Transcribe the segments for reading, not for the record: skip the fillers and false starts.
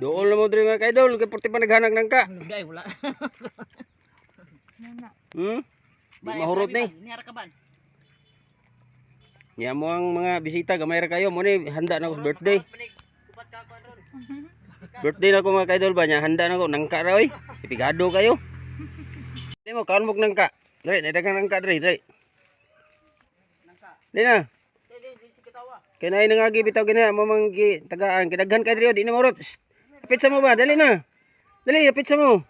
Doon lang mo diri mga kaidol, kay porti pa naghanag nang ka. Lugay wala. Di mahurot ni. Niyara ka ban. Nya mo ang mga bisita gamay ra kayo mo ni handa na ko sa birthday. Birthday na ko mga kaidol ba nya handa na ko nangka ra oy. Ipigado kayo. Di mo kaon mo nangka. Dre, dagang nangka dre, dre. Di na. Kay naay nangagi bitaw gina mo mang tagaan kay daghan kay dre di na mahurot. Apit sa mo ba? Dali na. Dali, apit sa mo.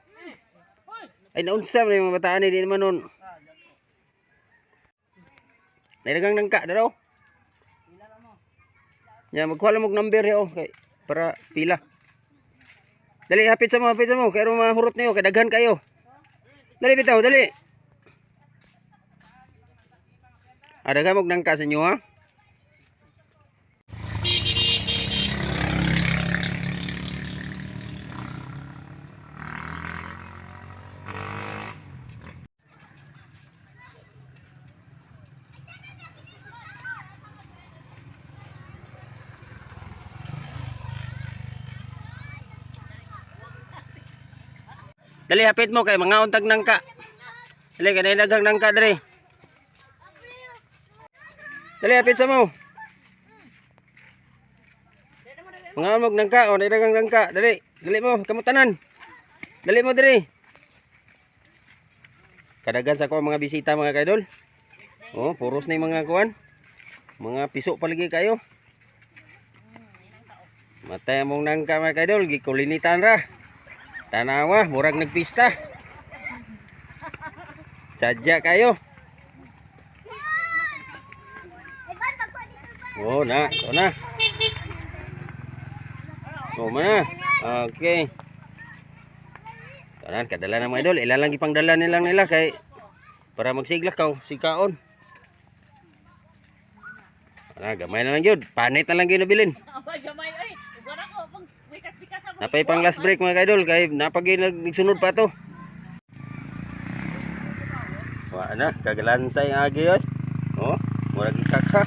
Ay naunsa man yung mga bataan ni di naman nun. Dagang nangka daro. Ya magkuha lang mog number yo kay para pila. Dali hapit sa mo kay ro mahurot niyo kay daghan kayo. Dali bitaw, dali. Daghan mog nangka sa inyo ha. Dali hapit mo kay mga untag nangka. Dali kanay daghang nangka diri. Dali hapit sa mo. Mga mog nangka o daghang nangka. Dali, dali mo kamutanan. Dali mo diri. Kadagan sa ko mga bisita mga kaidol. Oh, puros na yung mga kuan. Mga piso palagi kayo. Matay mong nangka mga kaidol, gikulinitan ra. Tanawa, murag nagpista. Sadya kayo. Oh, na, oh na. Oh, mana? Okay. Tanan kadala na mga idol, ilalang ipangdala nilang nila kay para magsigla kaw sikaon. Gamay na lang yun. Panit na lang yun nabilin. Gamay ay. Ugan ako pang bikas-bikas ako. Napay pang last break mga kaidol kay napagi nagsunod pa to. Wa na kagalansay ang agi oy. Oh, murag ikaka.